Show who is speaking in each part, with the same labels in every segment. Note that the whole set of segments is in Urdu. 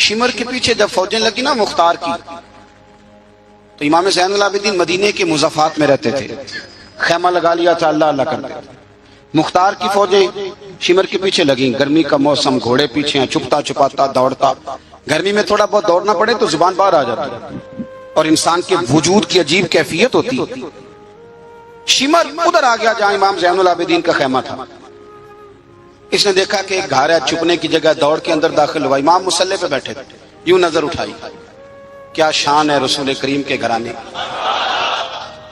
Speaker 1: شمر کے پیچھے جب فوجیں لگی نا مختار کی، تو امام زین العابدین مدینے کے مضافات میں رہتے تھے، خیمہ لگا لیا تھا، اللہ اللہ کرتے تھے۔ مختار کی فوجیں شمر کے پیچھے لگیں، گرمی کا موسم، گھوڑے پیچھے ہیں، چھپتا چھپاتا دوڑتا، گرمی میں تھوڑا بہت دوڑنا پڑے تو زبان باہر آ جاتی اور انسان کے وجود کی عجیب کیفیت ہوتی۔ شمر ادھر آ گیا جہاں امام زین العابدین کا خیمہ تھا، اس نے دیکھا کہ ایک گھر ہے، چھپنے کی جگہ، دوڑ کے اندر داخل ہوا، امام مصلی پہ بیٹھے تھے، یوں نظر اٹھائی، کیا شان ہے رسول کریم کے گھرانے،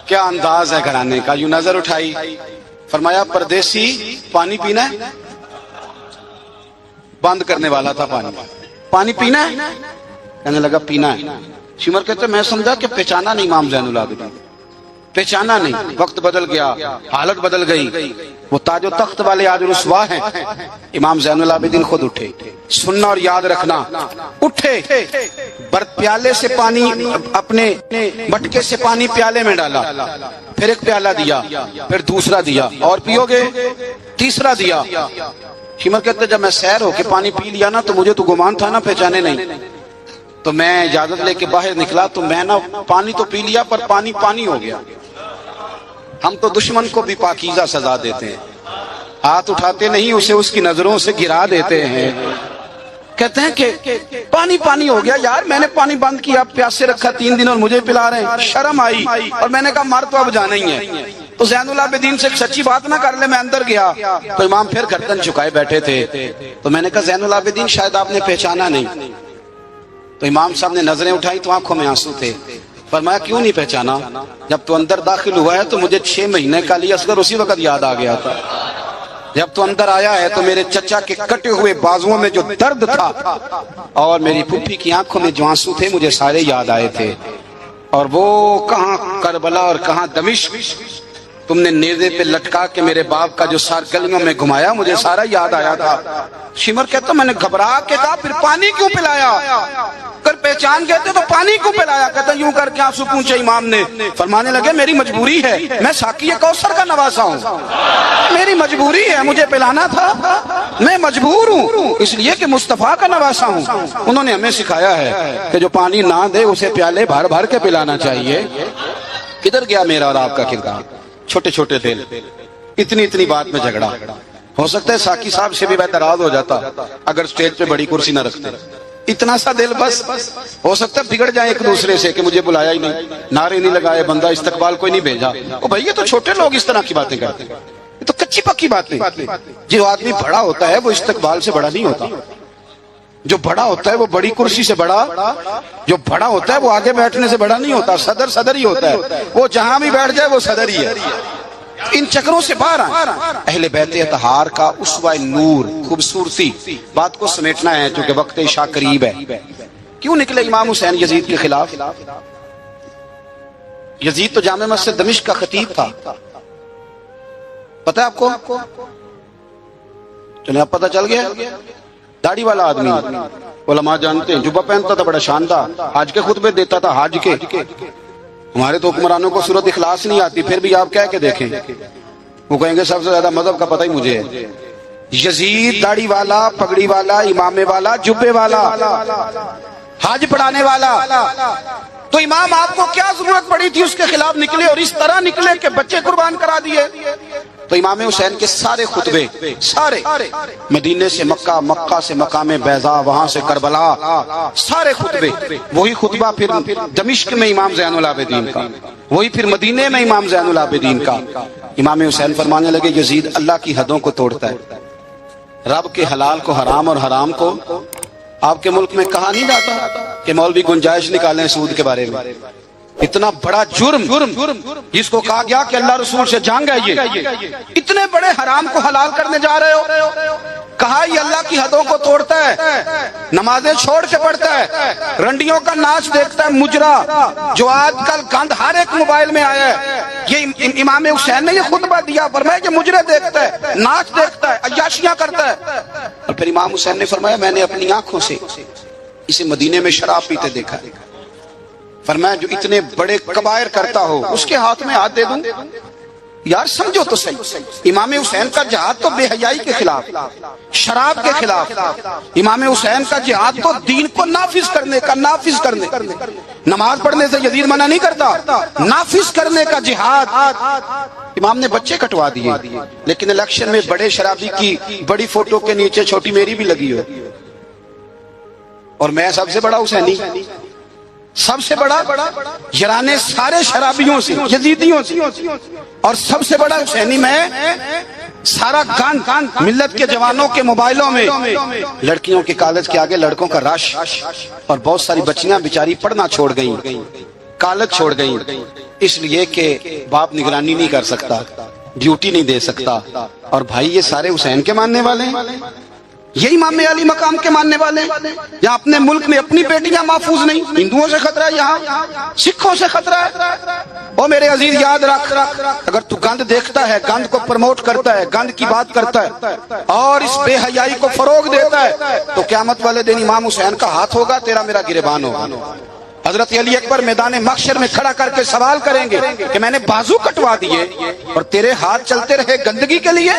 Speaker 1: کیا انداز ہے گھرانے کا، یوں نظر اٹھائی، فرمایا پردیسی پانی پینا ہے؟ بند کرنے والا تھا پانی پینا ہے؟ کہنے لگا پینا ہے۔ شمر کہتے میں سمجھا کہ پہچانا نہیں امام زین العابدین، پہچانا نہیں، وقت بدل گیا، حالت بدل گئی، وہ تاج و تخت والے آج رسوا ہیں۔ امام زین العابدین خود اٹھے، سننا اور یاد رکھنا، اٹھے، پیالے سے پانی، اپنے مٹکے سے پانی پیالے میں ڈالا، پھر ایک پیالہ دیا، پھر دوسرا دیا، اور پیو گے؟ تیسرا دیا۔ شمر کہتے جب میں سیر ہو کے پانی پی لیا نا تو مجھے تو گمان تھا نا پہچانے نہیں، تو میں اجازت لے کے باہر نکلا تو میں نا پانی تو پی لیا پر پانی پانی ہو گیا۔ ہم تو دشمن کو بھی پاکیزہ سزا دیتے ہیں، ہاتھ اٹھاتے نہیں، اسے اس کی نظروں سے گرا دیتے ہیں۔ کہتے ہیں کہ پانی پانی ہو گیا، یار میں نے پانی بند کیا، پیاسے رکھا 3 دن اور مجھے پلا رہے ہیں، شرم آئی اور میں نے کہا مر تو اب جانا ہی ہے، تو زین العابدین سے سچی بات نہ کر لے۔ میں اندر گیا تو امام پھر گردن جھکائے بیٹھے تھے، تو میں نے کہا زین العابدین شاید آپ نے پہچانا نہیں، تو امام صاحب نے نظریں اٹھائی تو آنکھوں میں آنسو تھے۔ فرمایا کیوں نہیں پہچانا؟ جب تو اندر داخل ہوا ہے تو مجھے 6 مہینے کا علی اصغر اسی وقت یاد آ گیا تھا، جب تو اندر آیا ہے تو میرے چچا کے کٹے ہوئے بازوؤں میں جو درد تھا اور میری پھوپھی کی آنکھوں میں جو آنسو تھے مجھے سارے یاد آئے تھے، اور وہ کہاں کربلا اور کہاں دمشق تم نے نیزے پہ لٹکا کے میرے باپ کا جو سار گلیوں میں گھمایا مجھے سارا یاد آیا تھا۔ شمر کہتا میں نے گھبرا کے کہا پھر پانی کیوں پلایا؟ کر پہچان گئے تھے تو پانی کیوں پلایا؟ کہتا یوں کر کے آنسو پوچھے امام نے، فرمانے لگے میری مجبوری ہے، میں ساقی کوثر کا نواسا ہوں، میری مجبوری ہے، مجھے پلانا تھا، میں مجبور ہوں اس لیے کہ مصطفیٰ کا نواسا ہوں۔ انہوں نے ہمیں سکھایا ہے کہ جو پانی نہ دے اسے پیالے بھر بھر کے پلانا چاہیے۔ کدھر گیا میرا اور آپ کا کردار؟ چھوٹے چھوٹے دل، اتنی اتنی بات میں جھگڑا۔ ہو سکتا ہے ساقی صاحب سے بھی بہتراز ہو جاتا اگر سٹیج پہ بڑی کرسی نہ رکھتے، اتنا سا دل بس، ہو سکتا ہے بگڑ جائیں ایک دوسرے سے کہ مجھے بلایا ہی نہیں، نعرے نہیں لگائے، بندہ استقبال کوئی نہیں بھیجا۔ او بھائی یہ تو چھوٹے لوگ اس طرح کی باتیں کرتے ہیں، یہ تو کچی پکی باتیں۔ جو آدمی بڑا ہوتا ہے وہ استقبال سے بڑا نہیں ہوتا، جو بڑا ہوتا ہے وہ بڑی کرسی سے بڑا، جو بڑا ہوتا ہے وہ آگے بیٹھنے سے بڑا نہیں ہوتا، صدر صدر ہی ہوتا ہے، وہ جہاں بھی بیٹھ جائے وہ صدر ہی ہے۔ ان چکروں سے باہر آئیں۔ اہل بیت اطہار کا اسوہ نور، خوبصورتی، بات کو سمیٹنا ہے چونکہ وقت عشاء قریب ہے۔ کیوں نکلے امام حسین یزید کے خلاف؟ یزید تو جامع مسجد دمشق کا خطیب تھا، پتہ ہے آپ کو؟ چلیں اب پتہ چل گیا۔ داڑھی والا آدمی، علماء جانتے ہیں، جبہ پہنتا تھا بڑا شاندار، حج کے خطبے دیتا تھا، حج کے۔ ہمارے تو حکمرانوں کو سورۃ اخلاص نہیں آتی، پھر بھی آپ کہہ کے دیکھیں، وہ کہیں گے سب سے زیادہ مذہب کا پتہ ہی مجھے ہے۔ یزید داڑھی والا، پگڑی والا، امامے والا، جبے والا، حج پڑھانے والا، تو امام آپ کو کیا ضرورت پڑی تھی اس کے خلاف نکلے اور اس طرح نکلے کہ بچے قربان کرا دیے؟ تو امام حسین کے سارے خطبے، سارے مدینے سے مکہ، مکہ سے مقام بیضاء، وہاں سے کربلا، سارے خطبے وہی خطبہ پھر دمشق میں امام زین العابدین کا، وہی پھر مدینے میں امام زین العابدین کا۔ امام حسین فرمانے لگے یزید اللہ کی حدوں کو توڑتا ہے، رب کے حلال کو حرام اور حرام کو آپ کے ملک میں کہا نہیں جاتا کہ مولوی گنجائش نکالیں سود کے بارے میں؟ اتنا بڑا جرم جس کو کہا گیا کہ اللہ رسول سے جنگ ہے، یہ اتنے بڑے حرام کو حلال کرنے جا رہے ہو، کہا یہ اللہ کی حدوں کو توڑتا ہے، نمازیں چھوڑ کے پڑھتا ہے، رنڈیوں کا ناچ دیکھتا ہے، مجرا جو آج کل گند ہر ایک موبائل میں آیا ہے۔ یہ امام حسین نے یہ خطبہ دیا، فرمایا کہ مجرے دیکھتا ہے، ناچ دیکھتا ہے، عیاشیاں کرتا ہے۔ اور پھر امام حسین نے فرمایا میں نے اپنی آنکھوں سے اسے مدینے میں شراب پیتے دیکھا، فرمایا جو اتنے بڑے کبائر کرتا ہو اس کے ہاتھ میں ہاتھ دے دوں؟ یار سمجھو تو صحیح، امام حسین کا جہاد تو بے حیائی کے خلاف، شراب کے خلاف، امام حسین کا جہاد تو دین کو نافذ کرنے کا، نماز پڑھنے سے یزید منع نہیں کرتا، نافذ کرنے کا جہاد۔ امام نے بچے کٹوا دیے، لیکن الیکشن میں بڑے شرابی کی بڑی فوٹو کے نیچے چھوٹی میری بھی لگی ہو، اور میں سب سے بڑا حسینی، سب سے بڑا یرانے سارے شرابیوں سے، یزیدیوں سے، اور سب سے بڑا حسینی میں، سارا گند ملت کے جوانوں کے موبائلوں میں، لڑکیوں کے کالج کے آگے لڑکوں کا رش، اور بہت ساری بچیاں بیچاری پڑھنا چھوڑ گئیں، کالج چھوڑ گئیں، اس لیے کہ باپ نگرانی نہیں کر سکتا، ڈیوٹی نہیں دے سکتا، اور بھائی یہ سارے حسین کے ماننے والے ہیں، یہ امام علی مقام کے ماننے والے ہیں۔ یہاں اپنے ملک میں اپنی بیٹیاں محفوظ نہیں، ہندوؤں سے خطرہ ہے، یہاں سکھوں سے خطرہ ہے۔ او میرے عزیز یاد رکھ، اگر تو گند دیکھتا ہے، گند کو پروموٹ کرتا ہے، گند کی بات کرتا ہے اور اس بے حیائی کو فروغ دیتا ہے، تو قیامت والے دن امام حسین کا ہاتھ ہوگا، تیرا میرا گریبان ہوگا۔ حضرت علی اکبر میدان محشر میں کھڑا کر کے سوال کریں گے کہ میں نے بازو کٹوا دیے اور تیرے ہاتھ چلتے رہے گندگی کے لیے،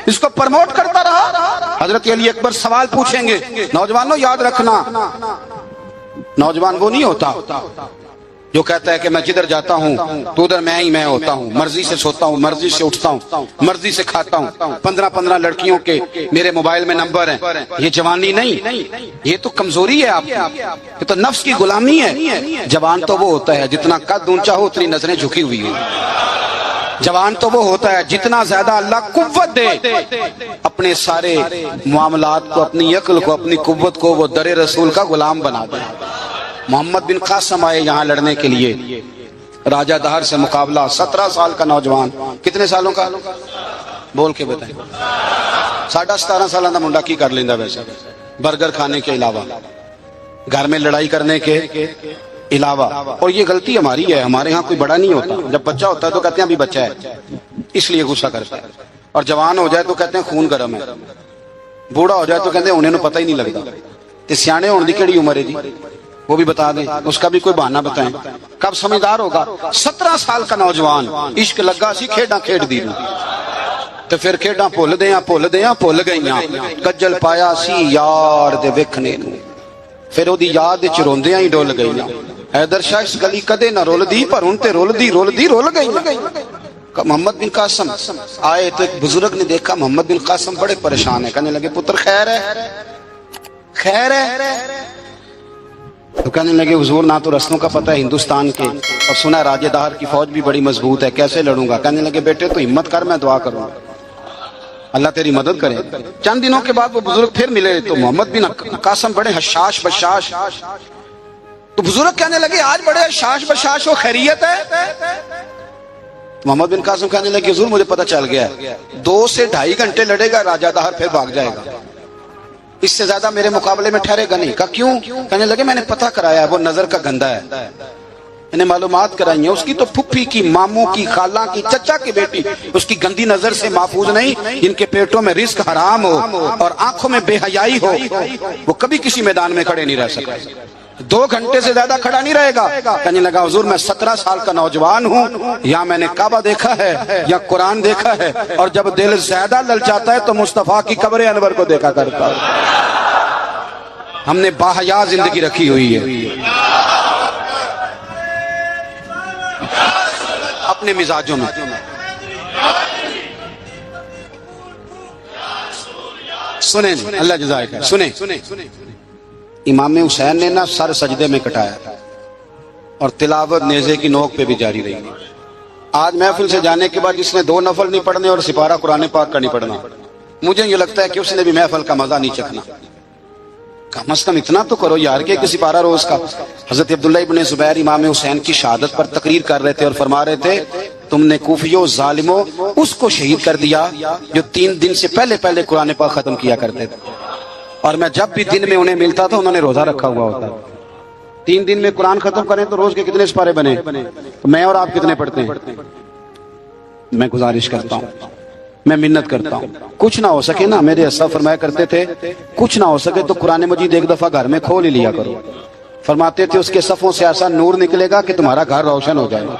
Speaker 1: اس کو پرموٹ کرتا رہا۔ حضرت علی اکبر سوال پوچھیں گے، نوجوانوں یاد رکھنا، نوجوان وہ نہیں ہوتا جو کہتا ہے کہ میں جدھر جاتا ہوں تو ادھر میں ہی میں ہوتا ہوں، مرضی سے سوتا ہوں، مرضی سے اٹھتا ہوں، مرضی سے کھاتا ہوں، 15 لڑکیوں کے میرے موبائل میں نمبر ہیں۔ یہ جوانی نہیں، یہ تو کمزوری ہے آپ کی، یہ تو نفس کی غلامی ہے۔ جوان تو وہ ہوتا ہے جتنا قد اونچا ہو اتنی نظریں جھکی ہوئی ہیں، جوان تو وہ ہوتا ہے جتنا زیادہ اللہ قوت دے، اپنے سارے معاملات کو، اپنی عقل کو، اپنی قوت کو وہ در رسول کا غلام بنا دے۔ محمد بن قاسم آئے یہاں لڑنے کے لیے، راجہ دہر سے مقابلہ، 17 سال کا نوجوان، کتنے سالوں کا بول کے بتائیں؟ 17.5 سالہ دا منڈا کی کر لیندہ ویسے، برگر کھانے کے علاوہ، گھر میں لڑائی کرنے کے علاوہ۔ اور یہ غلطی ہماری ہے، ہمارے ہاں کوئی بڑا نہیں ہوتا، جب بچہ ہوتا ہے تو کہتے ہیں ابھی بچہ ہے، اس لیے غصہ کرتا ہے، اور جوان ہو جائے تو کہتے ہیں خون گرم ہے، بوڑھا ہو جائے تو کہتے ہیں انہیں پتہ ہی نہیں لگتا۔ تے سیانے ہونے دی کیڑی عمر ہے جی، وہ بھی بتا دیں، اس کا بھی کوئی بہانہ بتائیں، کب سمجھدار ہوگا؟ 17 سال کا نوجوان، عشق لگا سی کھیڈاں کھیڈ دی، تو پھر کھیڈاں بھول گئیاں، کجل پایا سی یار دے ویکھنے نوں، پھر او دی یاد وچ روندیاں ہی ڈول گئیاں۔ حیدر شاہ اس گلی کدے نہ رول دی، پر ہن تے رول گئی۔ محمد بن قاسم آئے تو ایک بزرگ نے دیکھا محمد بن قاسم بڑے پریشان ہے، کہنے لگے پتر خیر ہے؟ تو کہنے لگے حضور نہ تو رستوں کا پتہ ہے ہندوستان کے، اور سنا راجہ دہر کی فوج بھی بڑی مضبوط ہے، کیسے لڑوں گا؟ کہنے لگے بیٹے تو ہمت کر، میں دعا کروں گا اللہ تیری مدد کرے۔ چند دنوں کے بعد وہ بزرگ پھر ملے تو محمد بن قاسم بڑے حشاش بشاش، تو بزرگ کہنے لگے آج بڑے حشاش بشاش ہو، خیریت ہے؟ محمد بن قاسم کہنے لگے حضور مجھے پتہ چل گیا ہے، 2 سے 2.5 گھنٹے لڑے گا راجہ دہر پھر بھاگ جائے گا، اس سے زیادہ میرے مقابلے میں ٹھہرے گا نہیں۔ کہا کیوں؟ کہنے لگے میں نے پتہ کرایا ہے وہ نظر کا گندہ ہے، میں نے معلومات کرائی ہیں، اس کی تو پھپھی کی، ماموں کی، خالہ کی، چچا کی بیٹی اس کی گندی نظر سے محفوظ نہیں، جن کے پیٹوں میں رزق حرام ہو اور آنکھوں میں بے حیائی ہو، وہ کبھی کسی میدان میں کھڑے نہیں رہ سکتے، 2 گھنٹے سے زیادہ کھڑا نہیں رہے گا۔ کہنے لگا حضور میں 17 سال کا نوجوان ہوں، یا میں نے کعبہ دیکھا ہے یا قرآن دیکھا ہے، اور جب دل زیادہ للچاتا ہے تو مصطفیٰ کی قبر انور کو دیکھا کرتا ہے۔ ہم نے باحیا زندگی رکھی ہوئی ہے اپنے مزاجوں میں۔ سنیں اللہ جزائے خیر، سنیں امام حسین نے نا سر سجدے میں کٹایا اور تلاوت نیزے کی نوک پہ بھی جاری رہی۔ آج محفل سے جانے کے بعد جس نے 2 نفل نہیں پڑھنے اور سپارہ قرآن پاک کا نہیں پڑھنا، مجھے یہ لگتا ہے کہ اس نے بھی محفل کا مزہ نہیں چکھنا۔ کم از کم اتنا تو کرو یار کہ سپارہ روز کا۔ حضرت عبداللہ ابن زبیر امام حسین کی شہادت پر تقریر کر رہے تھے اور فرما رہے تھے تم نے کوفیوں ظالموں اس کو شہید کر دیا جو 3 دن سے پہلے قرآن پاک ختم کیا کرتے تھے، اور میں جب بھی دن میں انہیں ملتا تھا انہوں نے روزہ رکھا ہوا ہوتا۔ 3 دن میں قرآن ختم کریں تو روز کے کتنے سپارے بنے؟ تو میں اور آپ کتنے پڑھتے ہیں؟ میں گزارش کرتا ہوں، میں منت کرتا ہوں، کچھ نہ ہو سکے نا، میرے اسلاف فرمایا کرتے تھے کچھ نہ ہو سکے تو قرآن مجید ایک دفعہ گھر میں کھول ہی لیا کرو۔ فرماتے تھے اس کے صفوں سے ایسا نور نکلے گا کہ تمہارا گھر روشن ہو جائے گا۔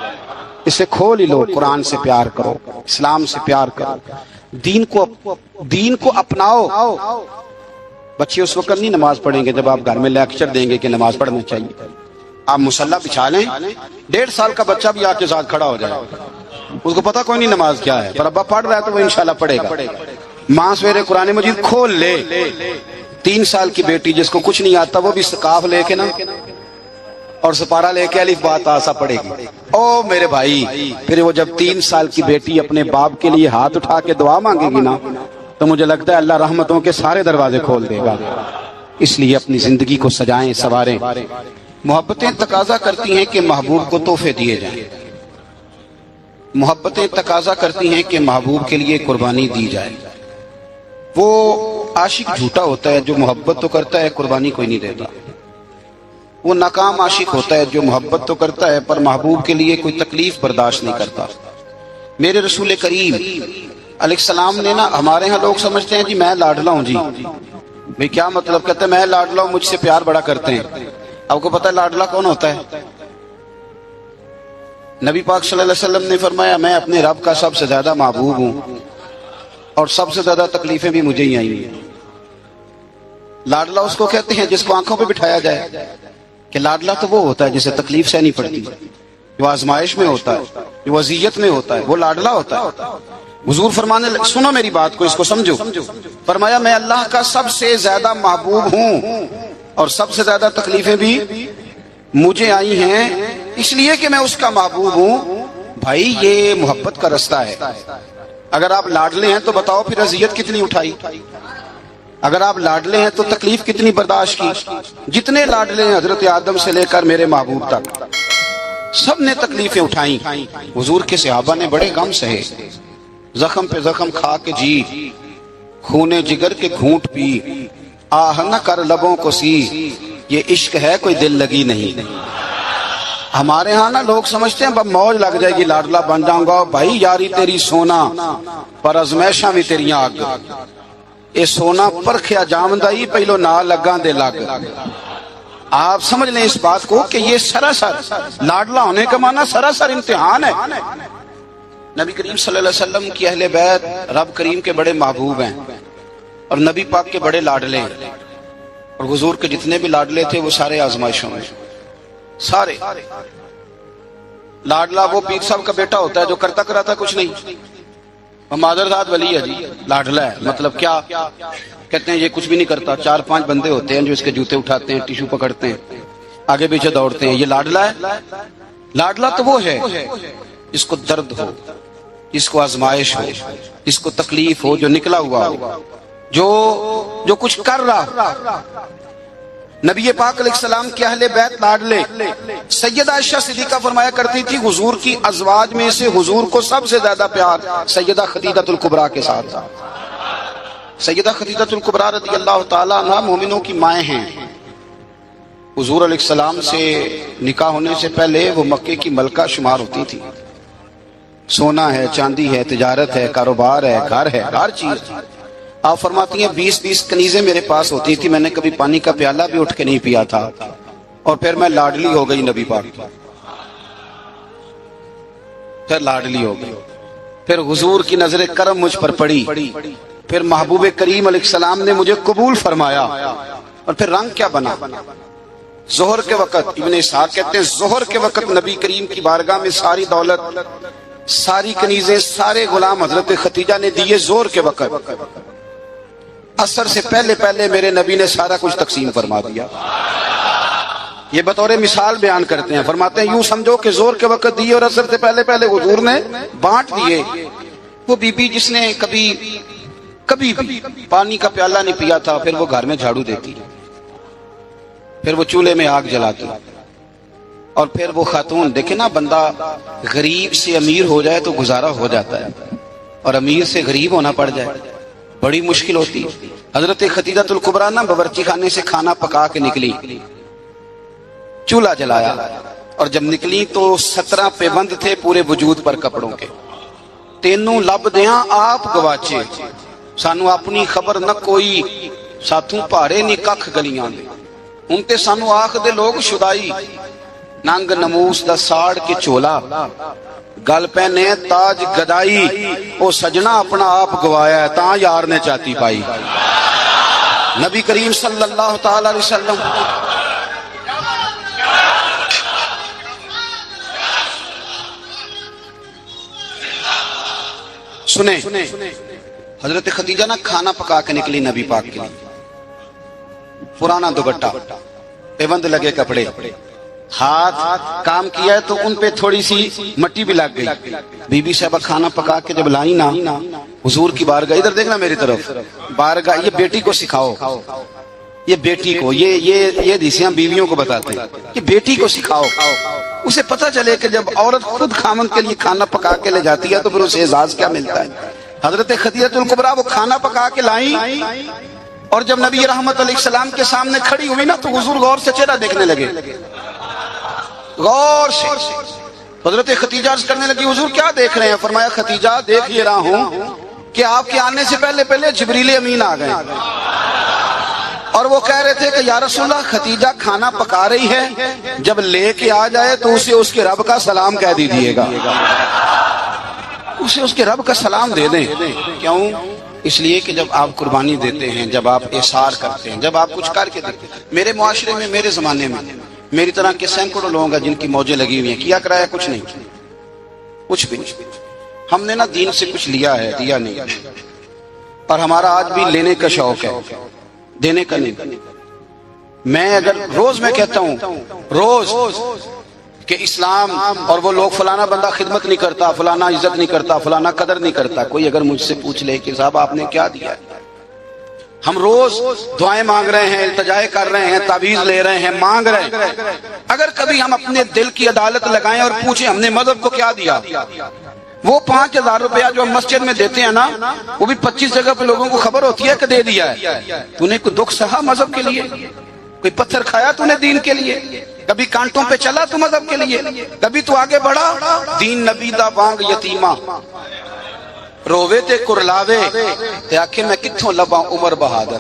Speaker 1: اسے کھول ہی لو، قرآن سے پیار کرو، اسلام سے پیار کرو، دین کو اپناؤ۔ بچے اس وقت نہیں نماز پڑھیں گے جب آپ گھر میں لیکچر دیں گے کہ نماز پڑھنا چاہیے۔ آپ مصلی بچھا لیں، 1.5 سال کا بچہ بھی آپ کے ساتھ کھڑا ہو جائے، اس کو پتا کوئی نہیں نماز کیا ہے، پر ابا پڑھ رہا ہے تو وہ انشاءاللہ پڑھے گا۔ ماں سویرے قرآن مجید کھول لے، 3 سال کی بیٹی جس کو کچھ نہیں آتا وہ بھی سقاف لے کے نا اور سپارہ لے کے الف با تا سا پڑھے گی۔ او میرے بھائی، پھر وہ جب 3 سال کی بیٹی اپنے باپ کے لیے ہاتھ اٹھا کے دعا مانگے گی نا تو مجھے لگتا ہے اللہ رحمتوں کے سارے دروازے کھول دے گا۔ اس لیے اپنی زندگی کو سجائیں، سنواریں۔ محبتیں تقاضا کرتی ہیں کہ محبوب کو تحفے دیے جائیں، محبتیں تقاضا کرتی ہیں کہ محبوب کے لیے قربانی دی جائے۔ وہ عاشق جھوٹا ہوتا ہے جو محبت تو کرتا ہے قربانی کوئی نہیں دیتا، وہ ناکام عاشق ہوتا ہے جو محبت تو کرتا ہے پر محبوب کے لیے کوئی تکلیف برداشت نہیں کرتا۔ میرے رسول کریم علیہ السلام نے نا، ہمارے ہاں لوگ سمجھتے ہیں جی میں لاڈلا ہوں، جی بھئی کیا مطلب؟ کہتے ہیں میں لاڈلا ہوں، مجھ سے پیار بڑا کرتے ہیں۔ آپ کو پتہ ہے لاڈلا کون ہوتا ہے؟ نبی پاک صلی اللہ علیہ وسلم نے فرمایا میں اپنے رب کا سب سے زیادہ محبوب ہوں اور سب سے زیادہ تکلیفیں بھی مجھے ہی آئی ہیں۔ لاڈلا اس کو کہتے ہیں جس کو آنکھوں پہ بٹھایا جائے، کہ لاڈلا تو وہ ہوتا ہے جسے تکلیف سہنی پڑتی، جو آزمائش میں ہوتا ہے، جو اذیت میں ہوتا ہے، وہ لاڈلا ہوتا ہے۔ حضور فرمانے سنو میری بات کو، اس کو سمجھو، فرمایا میں اللہ کا سب سے زیادہ محبوب ہوں اور سب سے زیادہ تکلیفیں بھی مجھے آئی ہیں اس لیے کہ میں اس کا محبوب ہوں۔ بھائی یہ محبت کا رستہ ہے۔ اگر آپ لاڈلے ہیں تو بتاؤ پھر اذیت کتنی اٹھائی، اگر آپ لاڈلے ہیں تو تکلیف کتنی برداشت کی۔ جتنے لاڈلے ہیں حضرت آدم سے لے کر میرے محبوب تک، سب نے تکلیفیں اٹھائیں۔ حضور کے صحابہ نے بڑے غم سہے، زخم پہ زخم کھا کے جی، خونے جگر کے گھونٹ پی، آہ نہ کر لبوں کو سی، یہ عشق ہے کوئی دل لگی نہیں۔ ہمارے ہاں نا لوگ سمجھتے ہیں موج لگ جائے گی لاڈلا بن جاؤں گا۔ بھائی یاری تیری سونا پر ازمیشاں بھی تیری آگ، اے سونا پرکھیا جامدائی پہلو نہ لگاں دے لگ۔ آپ سمجھ لیں اس بات کو کہ یہ سراسر لاڈلا ہونے کا معنی سراسر امتحان ہے۔ نبی کریم صلی اللہ علیہ وسلم کی اہل بیت رب کریم کے بڑے محبوب ہیں اور نبی پاک کے بڑے لاڈلے ہیں، اور حضور کے جتنے بھی لاڈلے تھے وہ سارے آزمائشوں میں، سارے۔ لاڈلا وہ پیر صاحب کا بیٹا ہوتا ہے جو کرتا کراتا کچھ نہیں، وہ مادرزاد ولی ہے جی، لاڈلا ہے۔ مطلب کیا کہتے ہیں؟ یہ کچھ بھی نہیں کرتا، 4-5 بندے ہوتے ہیں جو اس کے جوتے اٹھاتے ہیں، ٹیشو پکڑتے ہیں، آگے پیچھے دوڑتے ہیں، یہ لاڈلا ہے۔ لاڈلا تو وہ ہے جس کو درد ہو، جس کو آزمائش ہو، جس کو تکلیف ہو، جو نکلا ہوا ہو، جو کچھ کر رہا۔ نبی پاک علیہ السلام کے اہل بیت لاڈلے، سیدہ عائشہ صدیقہ فرمایا کرتی تھی حضور کی ازواج میں سے حضور کو سب سے زیادہ پیار سیدہ خدیجہ الکبریٰ کے ساتھ تھا۔ سیدہ خدیجہ الکبریٰ رضی اللہ تعالیٰ عنہ مومنوں کی مائیں ہیں۔ حضور علیہ السلام سے نکاح ہونے سے پہلے وہ مکے کی ملکہ شمار ہوتی تھی۔ سونا ہے، چاندی ہے، تجارت ہے، کاروبار ہے، گھر ہے، ہر چیز۔ آپ فرماتی ہیں 20 کنیزیں میرے پاس ہوتی تھی، میں نے کبھی پانی کا پیالہ بھی اٹھ کے نہیں پیا تھا، اور پھر میں لاڈلی ہو گئی نبی پاک، پھر لاڈلی ہو گئی، پھر حضور کی نظر کرم مجھ پر پڑی، پھر محبوب کریم علیہ السلام نے مجھے قبول فرمایا، اور پھر رنگ کیا بنا۔ ظہر کے وقت ابن اسحاق کہتے ہیں ظہر کے وقت نبی کریم کی بارگاہ میں ساری دولت، ساری کنیزیں، سارے غلام حضرت خدیجہ نے دیے ظہر کے وقت۔ عصر سے پہلے پہلے میرے نبی نے سارا کچھ تقسیم فرما دیا۔ یہ بطور مثال بیان کرتے ہیں، فرماتے ہیں یوں سمجھو کہ ظہر کے وقت دیے اور عصر سے پہلے پہلے حضور نے بانٹ دیے۔ وہ بی بی جس نے کبھی بھی پانی کا پیالہ نہیں پیا تھا، پھر وہ گھر میں جھاڑو دیتی، پھر وہ چولہے میں آگ جلاتی، اور پھر وہ خاتون، دیکھیں نا بندہ غریب سے امیر ہو جائے تو گزارا ہو جاتا ہے، اور امیر سے غریب ہونا پڑ جائے بڑی مشکل ہوتی۔ حضرت خدیجہ الکبریٰ نا باورچی خانے سے کھانا پکا کے نکلی، چولہا جلایا، اور جب نکلی تو 17 پیبند تھے پورے وجود پر کپڑوں کے۔ تینوں لب دیاں آپ گواچے، سانو اپنی خبر نہ کوئی، ساتھوں پارے نہیں ککھ گلیاں دے، ان تے سانو آخ دے لوگ شدائی، ننگ نموس دا ساڑ کے چولا، گل پہنے تاج گدائی او سجنا اپنا آپ گوایا ہے تاں یار نے چاتی پائی. نبی کریم صلی اللہ تعالی علیہ وسلم سنیں حضرت خدیجہ نا کھانا پکا کے نکلی نبی پاک کے لیے. پرانا دوپٹہ، پیوند لگے کپڑے، ہاتھ کام کیا ہے تو ان پہ تھوڑی سی مٹی بھی لگ گئی. بی بی صاحبہ کھانا پکا کے جب لائی نا حضور کی بارگاہ، ادھر دیکھنا میری طرف، بارگاہ یہ بیٹی کو سکھاؤ، یہ بیٹی کو، یہ حدیثیں بیویوں کو بتاتے ہیں، یہ بیٹی کو سکھاؤ. اسے پتہ چلے کہ جب عورت خود خامند کے لیے کھانا پکا کے لے جاتی ہے تو پھر اسے اعزاز کیا ملتا ہے. حضرت خدیجہ الکبریٰ وہ کھانا پکا کے لائیں اور جب نبی رحمت علیہ السلام کے سامنے کھڑی ہوئی نا تو حضور غور سے چہرہ دیکھنے لگے، غور سے. حضرت خدیجہ عرض کرنے لگی حضور کیا دیکھ رہے ہیں؟ فرمایا خدیجہ دیکھ یہ رہا ہوں کہ آپ کے آنے سے پہلے جبریل امین آ گئے اور وہ کہہ رہے تھے کہ یا رسول اللہ خدیجہ کھانا پکا رہی ہے، جب لے کے آ جائے تو اسے اس کے رب کا سلام کہہ دیجیے گا، اسے اس کے رب کا سلام دے دیں. کیوں؟ اس لیے کہ جب آپ قربانی دیتے ہیں، جب آپ احسار کرتے ہیں، جب آپ کچھ کر کے دیتے ہیں. میرے معاشرے میں، میرے زمانے میں میری طرح کے سینکڑوں لوگ ہیں جن کی موجیں لگی ہوئی ہیں، کیا کرایا کچھ نہیں، کچھ بھی نہیں. ہم نے نا دین سے کچھ لیا ہے، دیا نہیں، اور ہمارا آج بھی لینے کا شوق ہے، دینے کا نہیں. میں اگر روز میں کہتا ہوں روز کہ اسلام اور وہ لوگ فلانا بندہ خدمت نہیں کرتا، فلانا عزت نہیں کرتا، فلانا قدر نہیں کرتا، کوئی اگر مجھ سے پوچھ لے کہ صاحب آپ نے کیا دیا ہے، ہم روز دعائیں مانگ رہے ہیں، التجائے کر رہے ہیں، تعویذ لے رہے ہیں، مانگ رہے ہیں. اگر کبھی ہم اپنے دل کی عدالت لگائیں اور پوچھیں ہم نے مذہب کو کیا دیا، وہ 5000 روپیہ جو ہم مسجد میں دیتے ہیں نا، وہ بھی 25 جگہ پہ لوگوں کو خبر ہوتی ہے کہ دے دیا ہے. تو نے کوئی دکھ سہا مذہب کے لیے؟ کوئی پتھر کھایا تو نے دین کے لیے؟ کبھی کانٹوں پہ چلا تو مذہب کے لیے؟ کبھی تو آگے بڑھا؟ دین نبی دا وانگ یتیمہ رووے تے کرلاوے تے آکھے میں کتھوں لباں عمر بہادر،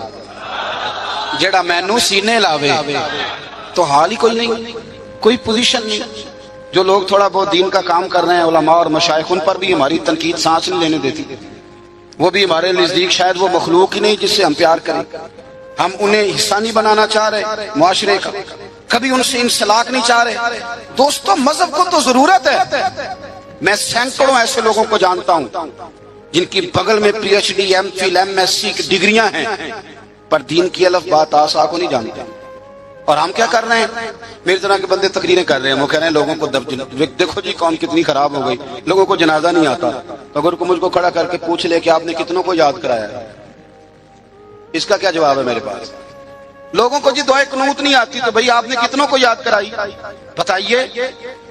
Speaker 1: جیڑا مینوں سینے لاوے. تو حال ہی کوئی نہیں، کوئی پوزیشن نہیں. جو لوگ تھوڑا بہت دین کا کام کر رہے ہیں، علماء اور مشائخ، ان پر بھی ہماری تنقید سانس نہیں لینے دیتی. وہ بھی ہمارے نزدیک شاید وہ مخلوق ہی نہیں جس سے ہم پیار کریں. ہم انہیں حصہ نہیں بنانا چاہ رہے معاشرے کا، کبھی ان سے انسلاک نہیں چاہ رہے. دوستو مذہب کو تو ضرورت ہے. میں سینکڑوں ایسے لوگوں کو جانتا ہوں جن کی بغل میں P H D, M Phil, M S C کی ڈگریاں ہیں، پر دین کی الف بات آسا کو نہیں جانتے. اور ہم کیا کر رہے ہیں؟ میری طرح کے بندے تقریریں کر رہے ہیں، وہ کہہ رہے ہیں لوگوں کو دیکھو جی قوم کتنی خراب ہو گئی، لوگوں کو جنازہ نہیں آتا. تو اگر مجھ کو کھڑا کر کے پوچھ لے کہ آپ نے کتنوں کو یاد کرایا، اس کا کیا جواب ہے میرے پاس؟ لوگوں کو جی دعائے قنوت نہیں آتی تو بھئی آپ نے کتنوں کو یاد کرائی؟ بتائیے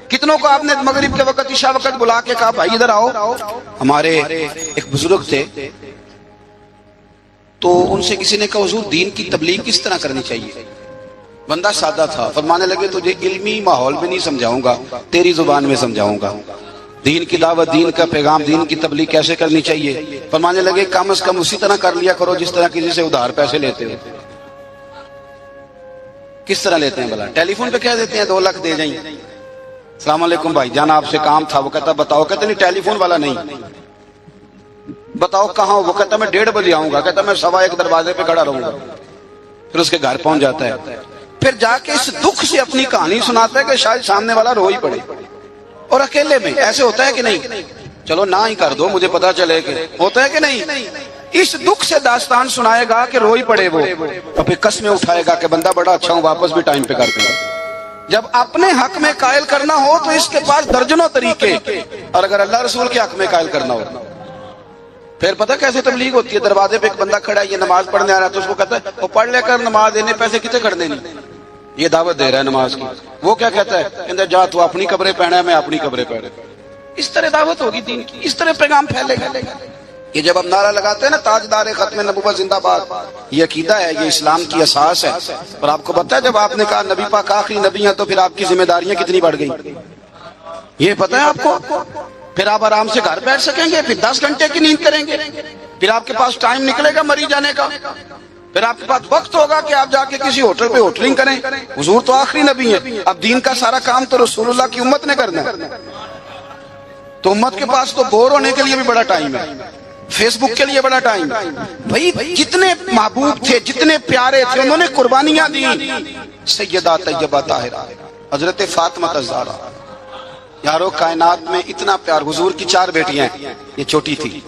Speaker 1: کتنوں کو آپ نے مغرب کے وقت، عشاء وقت بلا کے کہا بھائی ادھر آؤ؟ ہمارے ایک بزرگ تھے تو ان سے کسی نے کہا حضور دین کی تبلیغ کس طرح کرنی چاہیے؟ بندہ سادہ تھا، فرمانے لگے تجھے علمی ماحول میں نہیں سمجھاؤں گا، تیری زبان میں سمجھاؤں گا. دین کی دعوت، دین کا پیغام، دین کی تبلیغ کیسے کرنی چاہیے؟ فرمانے لگے کم از کم اسی طرح کر لیا کرو جس طرح کسی سے ادھار پیسے لیتے ہو. کس طرح لیتے ہیں بھلا؟ ٹیلی فون پہ کہہ دیتے ہیں 2 لاکھ دے جائیں، السلام علیکم بھائی جان آپ سے کام تھا. وہ کہتا بتاؤ، کہتے نہیں ٹیلی فون والا نہیں، بتاؤ کہاں ہو؟ وہ کہتا میں 1:30 بجے آؤں گا. کہتا میں 1:15 دروازے پہ کھڑا رہوں گا. پھر اس کے گھر پہنچ جاتا ہے، پھر جا کے اس دکھ سے اپنی کہانی سناتا ہے کہ شاید سامنے والا رو ہی پڑے. اور اکیلے میں ایسے ہوتا ہے کہ نہیں؟ چلو نہ ہی کر دو، مجھے پتا چلے کہ ہوتا ہے کہ نہیں. اس دکھ سے داستان سنائے گا کہ رو ہی پڑے وہ، اور پھر قسمیں اٹھائے گا کہ بندہ بڑا اچھا ہوں، واپس بھی ٹائم پہ کر دیں. جب اپنے حق میں قائل کرنا ہو تو اس کے پاس درجنوں طریقے، اور اگر اللہ رسول کے حق میں قائل کرنا ہو پھر پتہ کیسے تبلیغ ہوتی ہے؟ دروازے پہ ایک بندہ کھڑا ہے، یہ نماز پڑھنے آ رہا ہے تو اس کو کہتا ہے وہ پڑھ لے کر نماز دینے پیسے کتنے کھڑنے نہیں، یہ دعوت دے رہا ہے نماز کی. وہ کیا کہتا ہے؟ کہتا ہے جا تو اپنی قبریں پہنا ہے، میں اپنی قبریں پہنا. اس طرح دعوت ہوگی دین کی، اس طرح پیغام پھیلے گا. یہ جب ہم نعرہ لگاتے ہیں نا تاجدار ختم نبوت زندہ باد، یہ عقیدہ ہے، یہ اسلام کی اساس ہے. اور آپ کو پتہ ہے جب آپ نے کہا نبی پاک آخری نبی ہیں تو پھر آپ کی ذمہ داریاں کتنی بڑھ گئی، یہ پتہ ہے آپ کو؟ پھر آپ آرام سے گھر بیٹھ سکیں گے، پھر 10 گھنٹے کی نیند کریں گے، پھر آپ کے پاس ٹائم نکلے گا مری جانے کا، پھر آپ کے پاس وقت ہوگا کہ آپ جا کے کسی ہوٹل پہ ہوٹلنگ کریں. حضور تو آخری نبی ہیں، اب دین کا سارا کام تو رسول اللہ کی امت نے کرنا ہے. تو امت کے پاس تو بور ہونے کے لیے بھی بڑا ٹائم ہے، فیس بک کے لیے بڑا ٹائم ہے۔ بھائی جتنے محبوب تھے، جتنے پیارے تھے، انہوں نے قربانیاں دی۔ سیدہ طیبہ طاہرہ حضرت فاطمہ الزہرا، یارو کائنات میں اتنا پیار، حضور کی 4 بیٹیاں ہیں، یہ چھوٹی تھی،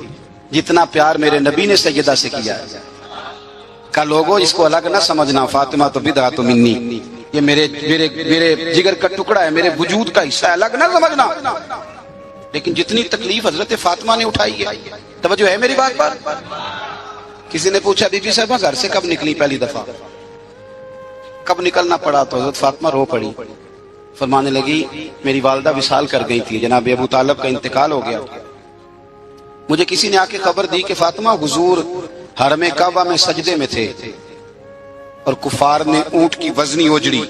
Speaker 1: جتنا پیار میرے نبی نے سیدہ سے کیا ہے کا لوگوں اس کو الگ نہ سمجھنا، فاطمہ تو بدعۃ منی، یہ میرے جگر کا ٹکڑا ہے، میرے وجود کا حصہ ہے، الگ نہ سمجھنا۔ لیکن جتنی تکلیف حضرت فاطمہ نے اٹھائی ہے، توجہ ہے میری بات پر؟ کسی نے پوچھا بی بی صاحبہ گھر سے کب نکلی پہلی دفعہ، کب نکلنا پڑا؟ تو حضرت فاطمہ رو پڑی، فرمانے لگی میری والدہ وصال کر گئی تھی، جناب ابو طالب کا انتقال ہو گیا، مجھے کسی نے آ کے خبر دی کہ فاطمہ حضور حرم کعبہ میں سجدے میں تھے اور کفار نے اونٹ کی وزنی اوجڑی،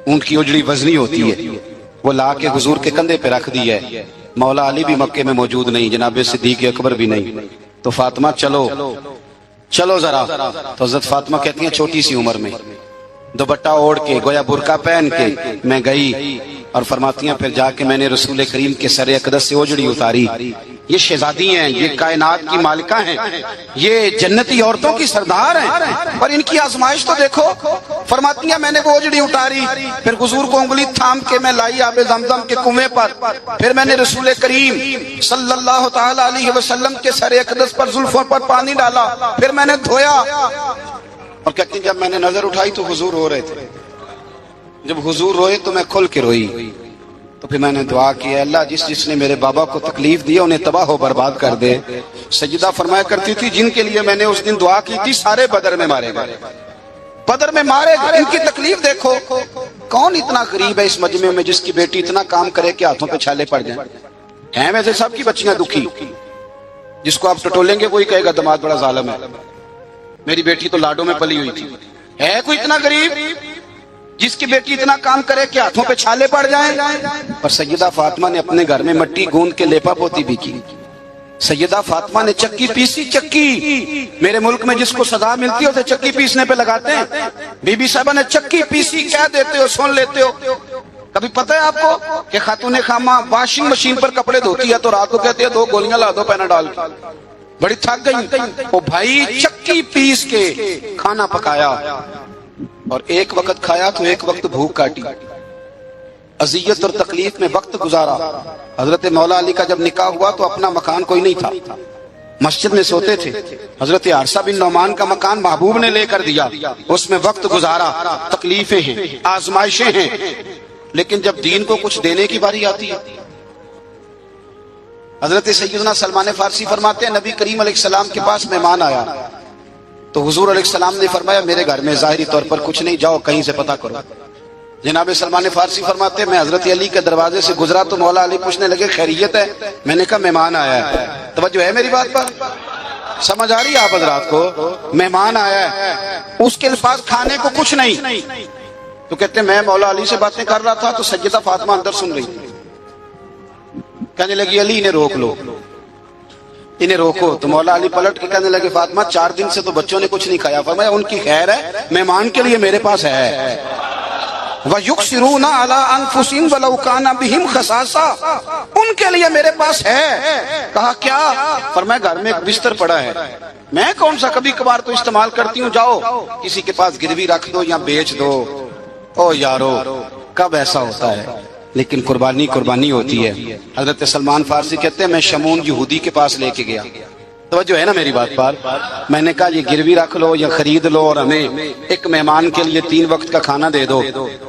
Speaker 1: اونٹ کی اوجڑی وزنی ہوتی ہے، وہ لا کے حضور کے کندھے پہ رکھ دی ہے، مولا علی بھی مکے میں موجود نہیں، جناب صدیق اکبر بھی نہیں، تو فاطمہ چلو ذرا۔ تو حضرت فاطمہ کہتی ہیں چھوٹی سی عمر میں دوپٹہ اوڑھ کے، گویا برقع پہن کے میں گئی، اور فرماتی ہیں پھر جا کے میں نے رسول کریم کے سر اقدس سے اوجڑی اتاری۔ یہ شہزادی ہیں، یہ کائنات کی مالکہ ہیں، یہ جنتی عورتوں کی سردار ہیں، اور ان کی آزمائش تو دیکھو۔ فرماتی ہیں میں نے وہ اوجڑی اتاری، پھر حضور کو انگلی تھام کے میں لائی آب زمزم کے کنویں پر، پھر میں نے رسول کریم صلی اللہ تعالی علیہ وسلم کے سر اقدس پر زلفوں پر پانی ڈالا، پھر میں نے دھویا، اور کہتی ہیں جب میں نے نظر اٹھائی تو حضور رو رہے تھے، جب حضور روئے تو میں کھل کے روئی، تو پھر میں نے دعا کی اللہ جس نے میرے بابا کو تکلیف دی انہیں تباہ و برباد کر دے۔ سیدہ فرمایا کرتی تھی جن کے لیے میں نے اس دن دعا کی تھی سارے بدر میں مارے گئے، بدر میں مارے گئے۔ ان کی تکلیف دیکھو، کون اتنا غریب ہے اس مجمع میں جس کی بیٹی اتنا کام کرے کہ ہاتھوں پہ چھالے پڑ جائیں؟ ہیں ویسے سب کی بچیاں دکھی، جس کو آپ ٹٹولیں گے وہی کہے گا دماد بڑا ظالم ہے، میری بیٹی تو لاڈوں میں پلی ہوئی تھی۔ ہے کوئی اتنا غریب جس کی بیٹی اتنا کام کرے کہ ہاتھوں پہ چھالے پڑ جائیں؟ اور سیدہ فاطمہ نے اپنے گھر میں مٹی گوند کے لیپا پوتی بھی کی، سیدہ فاطمہ نے چکی پیسی، چکی میرے ملک میں جس کو سزا ملتی ہے اسے چکی پیسنے پہ لگاتے ہیں، بی بی صاحبہ نے چکی پیسی، کہہ دیتے ہو سن لیتے ہو۔ کبھی پتہ ہے آپ کو کہ خاتون خامہ واشنگ مشین پر کپڑے دھوتی ہے تو رات کو کہتے ہیں 2 گولیاں لا دو پینا ڈال کے، بڑی تھک گئی، وہ بھائی چکی پیس کے کھانا پکایا اور ایک وقت کھایا تو ایک وقت بھوک کاٹی، اذیت اور تکلیف میں وقت گزارا۔ حضرت مولا علی کا جب نکاح ہوا تو اپنا مکان کوئی نہیں تھا، مسجد میں سوتے تھے، حضرت عارصہ بن نعمان کا مکان محبوب نے لے کر دیا، اس میں وقت گزارا، تکلیفیں ہیں، آزمائشیں ہیں، لیکن جب دین کو کچھ دینے کی باری آتی ہے، حضرت سیدنا سلمان فارسی فرماتے ہیں نبی کریم علیہ السلام کے پاس مہمان آیا تو حضور علیہ السلام نے فرمایا میرے گھر میں ظاہری طور پر کچھ نہیں، جاؤ کہیں سے پتہ کرو۔ جناب سلمان فارسی فرماتے ہیں میں حضرت علی کے دروازے سے گزرا تو مولا علی پوچھنے لگے خیریت ہے؟ میں نے کہا مہمان آیا ہے۔ توجہ ہے میری بات پر؟ سمجھ آ رہی ہے آپ حضرات کو؟ مہمان آیا ہے، اس کے پاس کھانے کو کچھ نہیں، تو کہتے ہیں میں مولا علی سے باتیں کر رہا تھا تو سیدہ فاطمہ اندر سن رہی تھی، کہنے لگی علی انہیں روک لو، انہیں روکو۔ تو مولا علی پلٹ کے کہنے لگے فاطمہ 4 دن سے تو بچوں نے کچھ نہیں کھایا۔ فرمایا ان کی خیر ہے، مہمان کے لیے میرے پاس ہے۔ وَيُكْسِرُونَ عَلَىٰ أَنفُسِهِمْ وَلَوْ كَانَ بِهِمْ خَصَاصَةٌ، ان کے لیے میرے پاس ہے۔ کہا کیا؟ فرمایا گھر میں ایک بستر پڑا ہے، میں کون سا کبھی کبھار تو استعمال کرتی ہوں، جاؤ کسی کے پاس گروی رکھ دو یا بیچ دو۔ او یارو کب ایسا ہوتا ہے، لیکن قربانی ہوتی ہے۔ حضرت سلمان فارسی کہتے ہیں میں شمون یہودی کے پاس لے کے گیا، توجہ ہے نا میری بات پر؟ میں نے کہا یہ گروی رکھ لو یا خرید لو اور ہمیں ایک مہمان کے لیے 3 وقت کا کھانا دے دو۔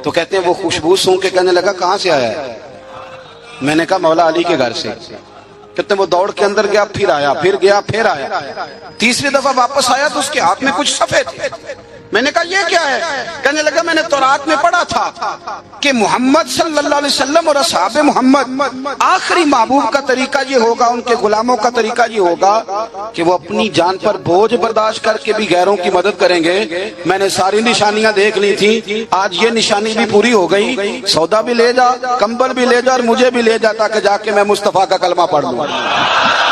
Speaker 1: تو کہتے ہیں وہ خوشبو سونگ کے کہنے لگا کہاں سے آیا ہے؟ میں نے کہا مولا علی کے گھر سے۔ کہتے ہیں وہ دوڑ کے اندر گیا، پھر آیا، پھر گیا، پھر آیا، تیسری دفعہ واپس آیا تو اس کے ہاتھ میں کچھ صفحے تھے۔ میں نے کہا یہ کیا ہے؟ کہنے لگا میں نے تورات میں پڑھا تھا کہ محمد صلی اللہ علیہ وسلم اور اصحاب محمد آخری محبوب کا طریقہ یہ ہوگا، ان کے غلاموں کا طریقہ یہ ہوگا کہ وہ اپنی جان پر بوجھ برداشت کر کے بھی غیروں کی مدد کریں گے۔ میں نے ساری نشانیاں دیکھ لی تھی، آج یہ نشانی بھی پوری ہو گئی۔ سودا بھی لے جا، کمبل بھی لے جا اور مجھے بھی لے جا تاکہ جا کے میں مصطفیٰ کا کلمہ پڑھ لوں،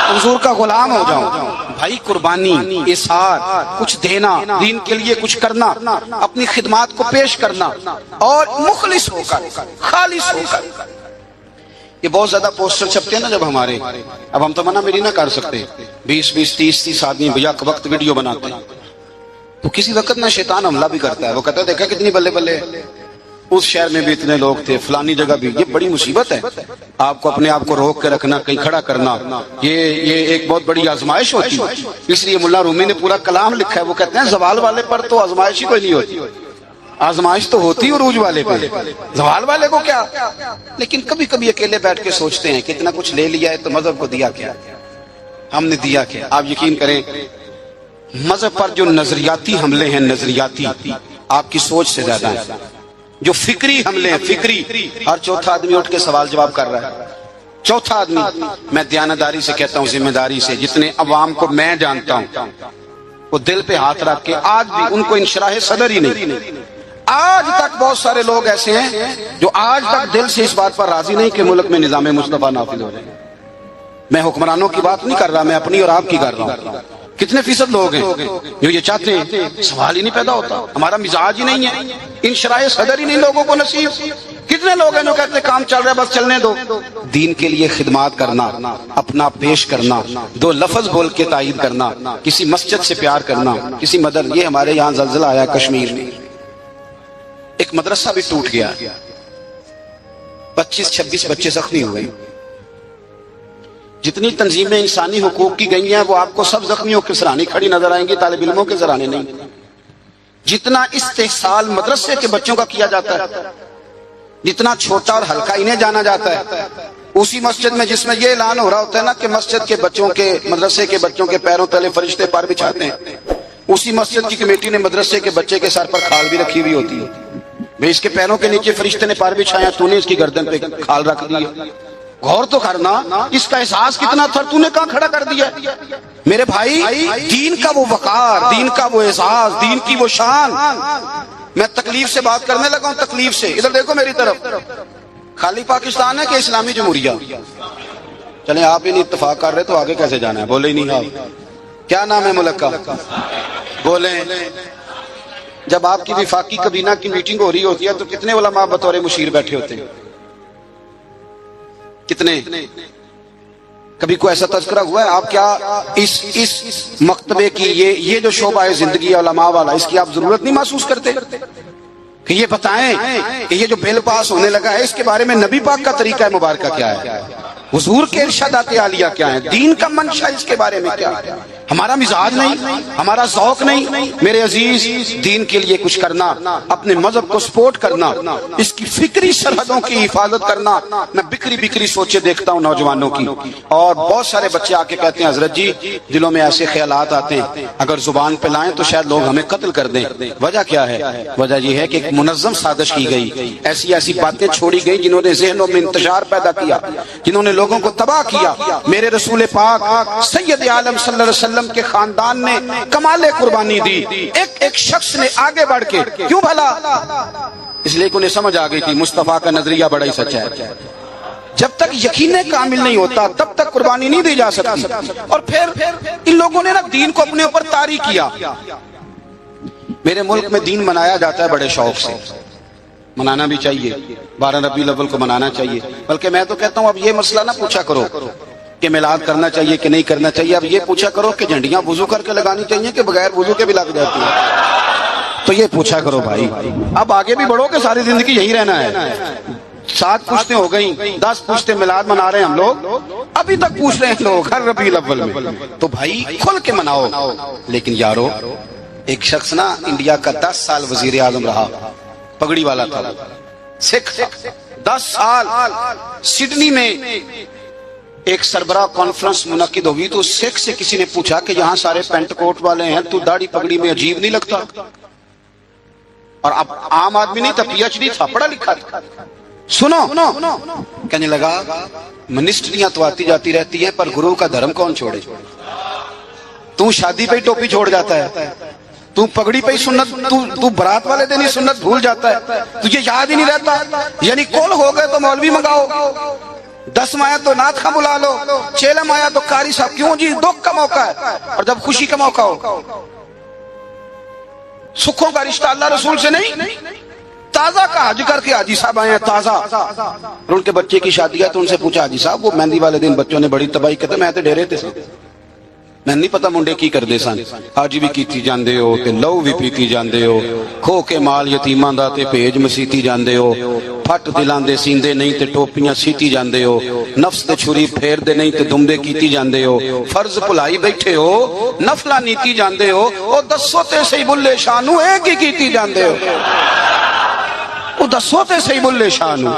Speaker 1: حضور کا غلام ہو جاؤں۔ بھائی قربانی، اظہار، کچھ دینا، دین کے لیے کچھ کرنا، اپنی خدمات کو پیش کرنا اور مخلص ہو کر، خالص ہو کر، یہ بہت زیادہ پوسٹر چھپتے ہیں نا جب ہمارے، اب ہم تو منع میری نہ کر سکتے، 20 30 آدمی بیک وقت ویڈیو بناتے ہیں، تو کسی وقت نہ شیطان حملہ بھی کرتا ہے، وہ کہتا ہے دیکھا کتنی بلے بلے، اس شہر میں بھی اتنے لوگ تھے، فلانی جگہ بھی، یہ بڑی مصیبت ہے، آپ کو اپنے آپ کو روک کے رکھنا، کہیں کھڑا کرنا، یہ ایک بہت بڑی آزمائش ہوتی ہے۔ اس لیے ملا رومی نے پورا کلام لکھا ہے، وہ کہتے ہیں زوال والے پر تو آزمائش ہی کوئی نہیں ہوتی، آزمائش تو ہوتی عروج والے پہ، زوال والے کو کیا۔ لیکن کبھی کبھی اکیلے بیٹھ کے سوچتے ہیں کہ اتنا کچھ لے لیا ہے تو مذہب کو دیا کیا، ہم نے دیا کیا۔ آپ یقین کریں مذہب پر جو نظریاتی حملے ہیں، نظریاتی، آپ کی سوچ سے زیادہ ہیں، جو فکری حملے ہیں، فکری، ہر چوتھا آدمی اٹھ کے سوال جواب کر رہا ہے، چوتھا آدمی۔ میں دیانتداری سے کہتا ہوں، ذمہ داری سے، جتنے عوام کو میں جانتا ہوں وہ دل پہ ہاتھ رکھ کے آج بھی ان کو انشراح صدر ہی نہیں۔ آج تک بہت سارے لوگ ایسے ہیں جو آج تک دل سے اس بات پر راضی نہیں کہ ملک میں نظام مصطفیٰ نافذ ہو رہے ہیں۔ میں حکمرانوں کی بات نہیں کر رہا، میں اپنی اور آپ کی کر رہا ہوں۔ کتنے فیصد لوگ ہیں جو یہ چاہتے ہیں؟ سوال ہی نہیں پیدا ہوتا، ہمارا مزاج ہی نہیں ہے، انشراح صدر ہی نہیں لوگوں کو نصیب۔ کتنے لوگ ہیں جو کہتے ہیں کام چل رہا ہے بس چلنے دو۔ دین کے لیے خدمات کرنا، اپنا پیش کرنا، دو لفظ بول کے تائید کرنا، کسی مسجد سے پیار کرنا، کسی مدر، یہ ہمارے یہاں زلزلہ آیا کشمیر میں، ایک مدرسہ بھی ٹوٹ گیا، 25-26 بچے زخمی ہوئے۔ جتنی تنظیمیں انسانی حقوق کی گئی ہیں وہ آپ کو سب زخمیوں کے سرانے کھڑی نظر آئیں گی، طالب علموں کے سرانے نہیں۔ جتنا استحصال مدرسے کے بچوں کا کیا جاتا ہے، جتنا چھوٹا اور ہلکا انہیں جانا جاتا ہے، اسی مسجد میں جس میں یہ اعلان ہو رہا ہوتا ہے نا کہ مسجد کے بچوں کے، مدرسے کے بچوں کے پیروں تلے فرشتے پر بچھاتے ہیں، اسی مسجد کی کمیٹی نے مدرسے کے بچے کے سر پر کھال بھی رکھی ہوئی ہوتی ہے، بھئی اس کے پیروں کے نیچے فرشتے نے پر بچھایا، تو نے اس کی گردن پہ کھال رکھ دی۔ غور تو کرنا، اس کا احساس کتنا تھا، تو نے کہاں کھڑا کر دیا۔ میرے بھائی، دین کا وہ وقار، دین کا وہ احساس، دین کی وہ شان۔ میں تکلیف سے بات کرنے لگا ہوں، تکلیف سے، ادھر دیکھو میری طرف، خالی پاکستان ہے کہ اسلامی جمہوریہ؟ چلیں آپ ہی نہیں اتفاق کر رہے تو آگے کیسے جانا ہے؟ بولے ہی نہیں آپ، کیا نام ہے ملک کا؟ بولیں۔ جب آپ کی وفاقی کابینہ کی میٹنگ ہو رہی ہوتی ہے تو کتنے علماء بطور مشیر بیٹھے ہوتے ہیں؟ کتنے؟ کبھی کوئی ایسا تذکرہ ہوا ہے؟ آپ کیا اس مکتبے کی یہ جو شعبہ زندگی ہے علماء والا، اس کی آپ ضرورت نہیں محسوس کرتے کہ یہ بتائیں کہ یہ جو بل پاس ہونے لگا ہے اس کے بارے میں نبی پاک کا طریقہ مبارکہ کیا ہے، حضور کے ارشادات عالیہ کیا ہیں، دین کا منشا اس کے بارے میں کیا ہے؟ ہمارا مزاج نہیں، ہمارا ذوق نہیں۔ میرے عزیز، دین کے لیے کچھ کرنا، اپنے مذہب کو سپورٹ کرنا، اس کی فکری سرحدوں کی حفاظت کرنا۔ میں بکری بکری سوچے دیکھتا ہوں نوجوانوں کی، اور بہت سارے بچے آ کے کہتے ہیں حضرت جی دلوں میں ایسے خیالات آتے ہیں اگر زبان پہ لائیں تو شاید لوگ ہمیں قتل کر دیں۔ وجہ کیا ہے؟ وجہ یہ ہے کہ ایک منظم سازش کی گئی، ایسی باتیں چھوڑی گئی جنہوں نے ذہنوں میں انتشار پیدا کیا، جنہوں نے لوگوں کو تباہ کیا۔ میرے رسول پاک سید عالم صلی اللہ علیہ وسلم کے خاندان نے کمال قربانی دی، ایک شخص نے آگے بڑھ کے، کیوں بھلا؟ اس لیے کہ انہیں سمجھ آ گئی تھی مصطفیٰ کا نظریہ بڑا ہی سچا ہے۔ جب تک یقین کامل نہیں ہوتا تب تک قربانی نہیں دی جا سکتی۔ اور پھر ان لوگوں نے نا دین کو اپنے اوپر طاری کیا۔ میرے ملک میں دین منایا جاتا ہے بڑے شوق سے، منانا بھی چاہیے، 12 ربیع الاول کو منانا چاہیے، بلکہ میں تو کہتا ہوں اب یہ مسئلہ نہ پوچھا کرو کہ میلاد کرنا چاہیے کہ نہیں کرنا چاہیے، اب یہ پوچھا کرو کہ جھنڈیاں وضو کر کے لگانی چاہیے کہ بغیر وضو کے بھی لگ جاتی ہیں، تو یہ پوچھا کرو بھائی۔ اب آگے بھی بڑھو کہ ساری زندگی یہی رہنا ہے؟ 7 پوچھتے ہو گئی، 10 پوچھتے میلاد منا رہے ہیں ہم لوگ، ابھی تک پوچھ رہے ہیں لوگ ہر ربیع الاول میں، تو بھائی کھل کے مناؤ۔ لیکن یارو، ایک شخص نا انڈیا کا 10 سال وزیر اعظم رہا، پگڑی والا تھا، سکھ، 10 سال۔ سڈنی میں ایک سربراہ کانفرنس منعقد ہوئی تو سکھ سے کسی نے پوچھا کہ یہاں سارے پینٹ کوٹ والے ہیں، تو داڑھی پگڑی میں عجیب نہیں لگتا؟ اور اب عام آدمی نہیں تھا، پی ایچ ڈی تھا، پڑھا لکھا تھا۔ سنو، کہنے لگا منسٹریاں تو آتی جاتی رہتی ہیں پر گرو کا دھرم کون چھوڑے؟ تو شادی پہ ہی ٹوپی چھوڑ جاتا ہے، تو پگڑی پہ ہی سنت، تو برات والے دن ہی سنت بھول جاتا ہے، تجھے یاد ہی نہیں رہتا۔ یعنی کول ہو گئے تو مولوی منگاؤ، 10 آیا تو نعت خواں بلا لو، 6 آیا تو قاری صاحب، کیوں جی؟ دکھ کا موقع ہے، اور جب خوشی کا موقع ہو، سکھوں کا رشتہ اللہ رسول سے نہیں، تازہ کا حج کر کے حاجی صاحب آئے ہیں تازہ، اور ان کے بچے کی شادی ہے تو ان سے پوچھا حاجی صاحب وہ مہندی والے دن بچوں نے بڑی تباہی کہتے میں تو ڈیرے تے میں نہیں پتا منڈے کی کردے سن، حج بھی کیتی جاندے ہو تے لو بھی پیتی جاندے ہو، کھو کے مال یتیماں دا تے بھیج مسیتی جاندے ہو، پھٹ دلاندے سیندے نہیں تے ٹوپیاں سیتی جاندے ہو، نفس تے چھری پھیر دے نہیں تے دمبے کیتی جاندے ہو، فرض بھلائی بیٹھے ہو، نفلا نیتی جاندے ہو، او دسو تے صحیح بلے شانو ایک ہی کیتی جاندے ہو، او دسو تے صحیح بلے شانو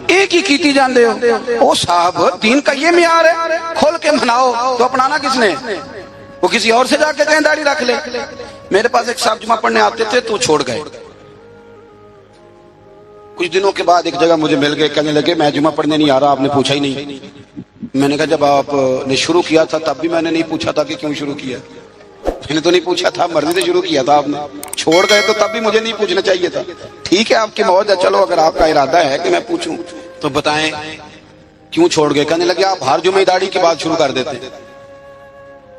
Speaker 1: ایک ہی کیتی جاندے ہو۔ او صاحب دین کا یہ معیار ہے، کھول کے مناؤ تو اپنانا کس نے؟ وہ کسی اور سے جا کے کہیں داڑھی رکھ لے۔ میرے پاس ایک صاحب جمعہ پڑھنے آتے تھے تو چھوڑ گئے، کچھ دنوں کے بعد ایک جگہ مجھے مل گئے، کہنے لگے میں جمعہ پڑھنے نہیں آ رہا، آپ نے پوچھا ہی نہیں۔ میں نے کہا جب آپ نے شروع کیا تھا تب بھی میں نے نہیں پوچھا تھا کہ کیوں شروع کیا، میں نے تو نہیں پوچھا تھا، مرضی سے شروع کیا تھا آپ نے، چھوڑ گئے تو تب بھی مجھے نہیں پوچھنا چاہیے تھا۔ ٹھیک ہے آپ کی موت ہے، چلو اگر آپ کا ارادہ ہے کہ میں پوچھوں تو بتائیں کیوں چھوڑ گئے؟ کہنے لگے آپ ہر جمعہ داڑھی کے بعد شروع کر دیتے،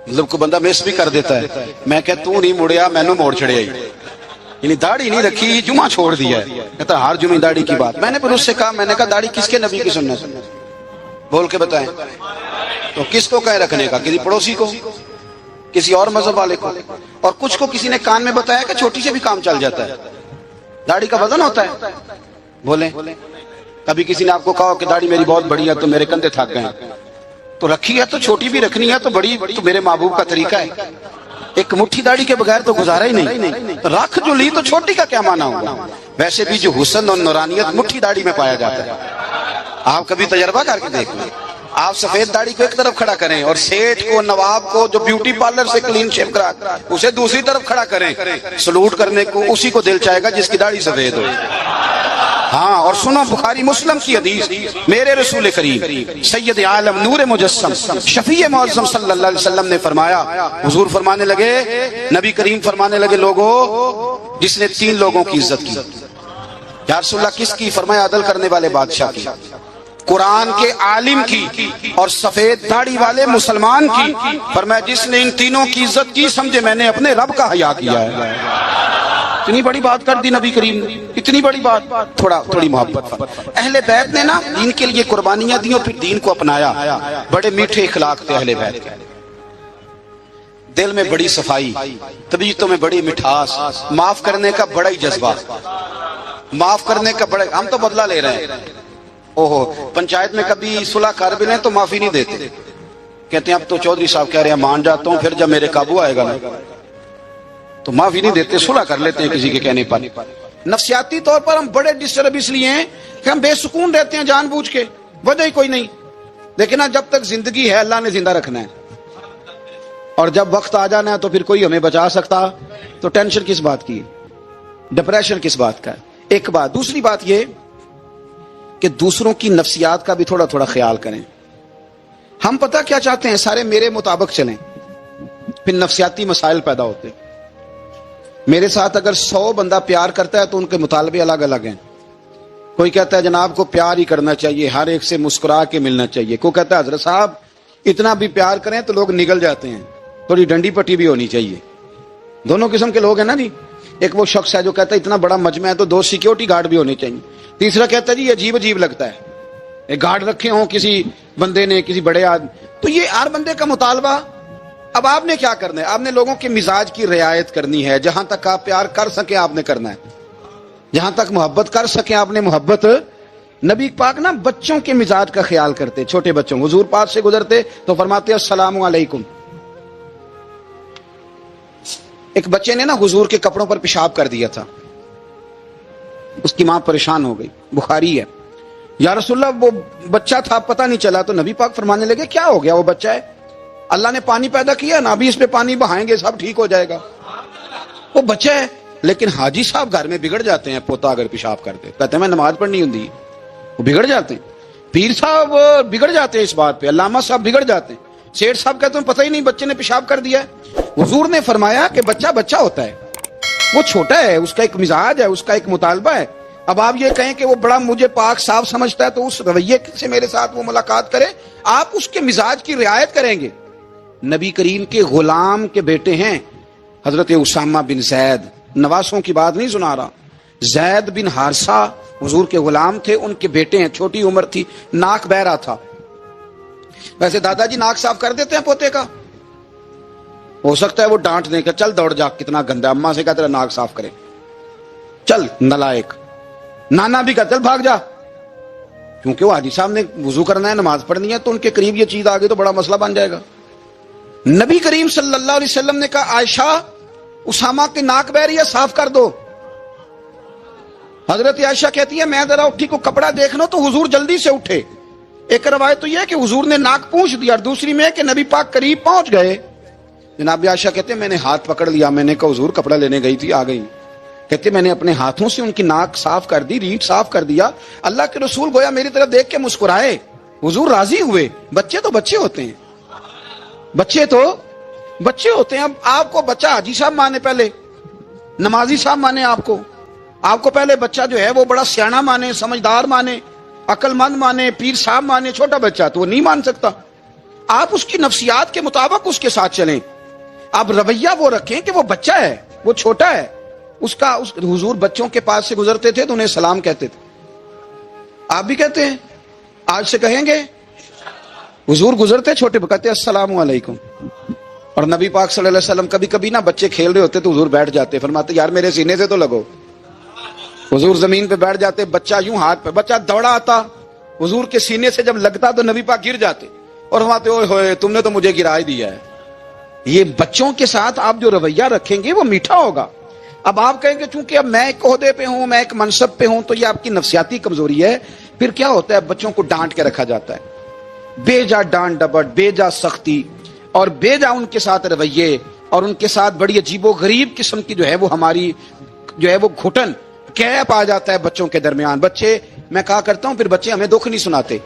Speaker 1: مطلب کو بندہ مس بھی کر دیتا ہے۔ میں کہ تو نہیں مڑیا مینوں موڑ چھڑیا ہی، یعنی داڑھی نہیں رکھی جمعہ چھوڑ دیا ہے، کہتا ہر جمعہ داڑھی کی بات۔ میں نے پھر اس سے کہا، میں نے کہا داڑھی کس کے نبی کی سنت بول کے بتائیں، تو کس کو کہے رکھنے کا؟ کسی پڑوسی کو، کسی اور مذہب والے کو، اور کچھ کو کسی نے کان میں بتایا کہ چھوٹی سے بھی کام چل جاتا ہے، داڑھی کا وزن ہوتا ہے۔ بولیں کبھی کسی نے آپ کو کہا کہ داڑھی میری بہت بڑی ہے تو میرے کندھے تھک گئے، تو رکھی ہے تو چھوٹی بھی رکھنی ہے تو بڑی تو میرے محبوب کا طریقہ ہے، ایک مٹھی داڑھی کے بغیر تو گزارا ہی نہیں، رکھ جو لی تو چھوٹی کا کیا معنی ہوگا؟ ویسے بھی جو حسن اور نورانیت مٹھی داڑھی میں پایا جاتا ہے، آپ کبھی تجربہ کر کے دیکھ لیں۔ آپ سفید داڑھی کو ایک طرف کھڑا کریں اور سیٹھ کو نواب کو جو بیوٹی پارلر سے کلین شیو کرا اسے دوسری طرف کھڑا کریں، سلوٹ کرنے کو اسی کو دل چاہے گا جس کی داڑھی سفید ہو۔ ہاں اور سنو بخاری مسلم کی حدیث، میرے رسول کریم سید عالم نور مجسم شفیع معظم صلی اللہ علیہ وسلم نے فرمایا، حضور فرمانے لگے، نبی کریم فرمانے لگے، لوگوں جس نے 3 لوگوں کی عزت کی۔ یا رسول اللہ کس کی؟ فرمایا عدل کرنے والے بادشاہ کی، قرآن کے عالم کی، اور سفید داڑھی والے مسلمان کی۔ فرمایا جس نے ان تینوں کی عزت کی سمجھے میں نے اپنے رب کا حیا کیا ہے۔ اتنی بڑی بات کر دی نبی کریم نے، اتنی بڑی بات، تھوڑی محبت۔ اہل بیت نے نا دین کے لیے قربانیاں دی اور پھر دین کو اپنایا، بڑے میٹھے اخلاق تھے اہل بیت کے، دل میں بڑی صفائی، طبیعتوں میں بڑی مٹھاس، معاف کرنے کا بڑا ہی جذبہ، معاف کرنے کا بڑا، ہم تو بدلہ لے رہے ہیں، اوہو پنچایت میں کبھی صلح کر بھی لیں تو معافی نہیں دیتے، کہتے ہیں اب تو چودھری صاحب کہہ رہے ہیں مان جاتا ہوں، پھر جب میرے قابو آئے گا نا تو معافی نہیں دیتے، صلح کر لیتے ہیں کسی کے کہنے پر۔ نفسیاتی طور پر ہم بڑے ڈسٹرب اس لیے ہیں کہ ہم بے سکون رہتے ہیں جان بوجھ کے، وجہ ہی کوئی نہیں، لیکن جب تک زندگی ہے اللہ نے زندہ رکھنا ہے، اور جب وقت آ جانا ہے تو پھر کوئی ہمیں بچا سکتا، تو ٹینشن کس بات کی، ڈپریشن کس بات کا ہے؟ ایک بات۔ دوسری بات یہ کہ دوسروں کی نفسیات کا بھی تھوڑا تھوڑا خیال کریں۔ ہم پتہ کیا چاہتے ہیں؟ سارے میرے مطابق چلیں، پھر نفسیاتی مسائل پیدا ہوتے ہیں۔ میرے ساتھ اگر 100 بندہ پیار کرتا ہے تو ان کے مطالبے الگ الگ ہیں۔ کوئی کہتا ہے جناب کو پیار ہی کرنا چاہیے، ہر ایک سے مسکرا کے ملنا چاہیے، کوئی کہتا ہے حضرت صاحب اتنا بھی پیار کریں تو لوگ نگل جاتے ہیں، تھوڑی ڈنڈی پٹی بھی ہونی چاہیے۔ دونوں قسم کے لوگ ہیں نا جی۔ ایک وہ شخص ہے جو کہتا ہے اتنا بڑا مجمع ہے تو 2 سیکیورٹی گارڈ بھی ہونے چاہیے۔ تیسرا کہتا ہے جی عجیب عجیب لگتا ہے، ایک گارڈ رکھے ہوں کسی بندے نے، کسی بڑے آدمی، تو یہ ہر بندے کا مطالبہ۔ اب آپ نے کیا کرنا ہے؟ آپ نے لوگوں کے مزاج کی رعایت کرنی ہے، جہاں تک آپ پیار کر سکیں آپ نے کرنا ہے، جہاں تک محبت کر سکیں آپ نے محبت۔ نبی پاک نا بچوں کے مزاج کا خیال کرتے، چھوٹے بچوں، حضور پاک سے گزرتے تو فرماتے السلام علیکم۔ ایک بچے نے نا حضور کے کپڑوں پر پیشاب کر دیا تھا، اس کی ماں پریشان ہو گئی، بخاری ہے۔ یا رسول اللہ وہ بچہ تھا پتہ نہیں چلا، تو نبی پاک فرمانے لگے کیا ہو گیا؟ وہ بچہ ہے، اللہ نے پانی پیدا کیا نا، ابھی اس پہ پانی بہائیں گے سب ٹھیک ہو جائے گا، وہ بچہ ہے۔ لیکن حاجی صاحب گھر میں بگڑ جاتے ہیں، پوتا اگر پیشاب کرتے کہتے ہیں میں نماز پڑھنی ہوں، وہ بگڑ جاتے ہیں، پیر صاحب بگڑ جاتے ہیں اس بات پہ، علامہ صاحب بگڑ جاتے ہیں، سیٹھ صاحب کہتے ہیں پتہ ہی نہیں بچے نے پیشاب کر دیا ہے۔ حضور نے فرمایا کہ بچہ بچہ ہوتا ہے، وہ چھوٹا ہے، اس کا ایک مزاج ہے، اس کا ایک مطالبہ ہے۔ اب آپ یہ کہیں کہ وہ بڑا مجھے پاک صاف سمجھتا ہے تو اس رویے سے میرے ساتھ وہ ملاقات کرے، آپ اس کے مزاج کی رعایت کریں گے۔ نبی کریم کے غلام کے بیٹے ہیں حضرت اسامہ بن زید، نواسوں کی بات نہیں سنا رہا، زید بن حارثہ حضور کے غلام تھے، ان کے بیٹے ہیں، چھوٹی عمر تھی، ناک بہ رہا تھا. ویسے دادا جی ناک صاف کر دیتے ہیں پوتے کا؟ ہو سکتا ہے وہ ڈانٹ دیں کہ چل دوڑ جا، کتنا گندا. اماں سے کہا تیرا ناک صاف کرے، چل نالائق. نانا بھی کہا چل بھاگ جا، کیونکہ وہ حاجی صاحب نے وضو کرنا ہے، نماز پڑھنی ہے، تو ان کے قریب یہ چیز آ گئی تو بڑا مسئلہ بن جائے گا. نبی کریم صلی اللہ علیہ وسلم نے کہا عائشہ اسامہ کی ناک بہ رہی ہے، صاف کر دو. حضرت عائشہ کہتی ہے میں ذرا اٹھی کو کپڑا دیکھ لوں تو حضور جلدی سے اٹھے. ایک روایت تو یہ ہے کہ حضور نے ناک پوچھ دیا، اور دوسری میں کہ نبی پاک قریب پہنچ گئے. جناب عائشہ کہتے ہیں میں نے ہاتھ پکڑ لیا، میں نے کہا حضور کپڑا لینے گئی تھی، آ گئی. کہتے میں نے اپنے ہاتھوں سے ان کی ناک صاف کر دی، ریٹ صاف کر دیا. اللہ کے رسول گویا میری طرف دیکھ کے مسکرائے، حضور راضی ہوئے. بچے تو بچے ہوتے ہیں، بچے تو بچے ہوتے ہیں. اب آپ کو بچہ حاجی صاحب مانے، پہلے نمازی صاحب مانے، آپ کو پہلے بچہ جو ہے وہ بڑا سیاںا مانے، سمجھدار مانے، عقل مند مانے، پیر صاحب مانے. چھوٹا بچہ تو وہ نہیں مان سکتا. آپ اس کی نفسیات کے مطابق اس کے ساتھ چلیں. آپ رویہ وہ رکھیں کہ وہ بچہ ہے، وہ چھوٹا ہے. حضور بچوں کے پاس سے گزرتے تھے تو انہیں سلام کہتے تھے. آپ بھی کہتے ہیں، آج سے کہیں گے. حضور گزرتے چھوٹے کہتے السلام علیکم. اور نبی پاک صلی اللہ علیہ وسلم کبھی کبھی نا بچے کھیل رہے ہوتے تو حضور بیٹھ جاتے، فرماتے یار میرے سینے سے تو لگو. حضور زمین پہ بیٹھ جاتے، بچہ یوں ہاتھ پہ، بچہ دوڑا آتا، حضور کے سینے سے جب لگتا تو نبی پاک گر جاتے اور فرماتے اوئے ہوئے تم نے تو مجھے گرا ہی دیا ہے. یہ بچوں کے ساتھ آپ جو رویہ رکھیں گے وہ میٹھا ہوگا. اب آپ کہیں گے چونکہ اب میں ایک عہدے پہ ہوں، میں ایک منصب پہ ہوں، تو یہ آپ کی نفسیاتی کمزوری ہے. پھر کیا ہوتا ہے، بچوں کو ڈانٹ کے رکھا جاتا ہے، بے جا ڈانٹ ڈپٹ، بے جا سختی، اور بے جا ان کے ساتھ رویے، اور ان کے ساتھ بڑی عجیب و غریب قسم کی جو ہے وہ ہماری جو ہے وہ گھٹن گیپ آ جاتا ہے بچوں کے درمیان. بچے، میں کہا کرتا ہوں، پھر بچے ہمیں دکھ نہیں سناتے،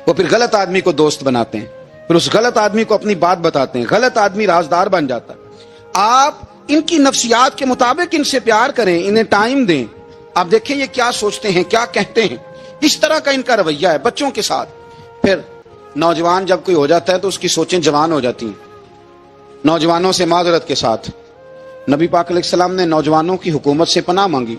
Speaker 1: وہ پھر غلط آدمی کو دوست بناتے ہیں، پھر اس غلط آدمی کو اپنی بات بتاتے ہیں، غلط آدمی رازدار بن جاتا ہے. آپ ان کی نفسیات کے مطابق ان سے پیار کریں، انہیں ٹائم دیں. آپ دیکھیں یہ کیا سوچتے ہیں، کیا کہتے ہیں. اس طرح کا ان کا رویہ ہے بچوں کے ساتھ. پھر نوجوان جب کوئی ہو جاتا ہے تو اس کی سوچیں جوان ہو جاتی ہیں. نوجوانوں سے معذرت کے ساتھ نبی پاک علیہ السلام نے نوجوانوں کی حکومت سے پناہ مانگی.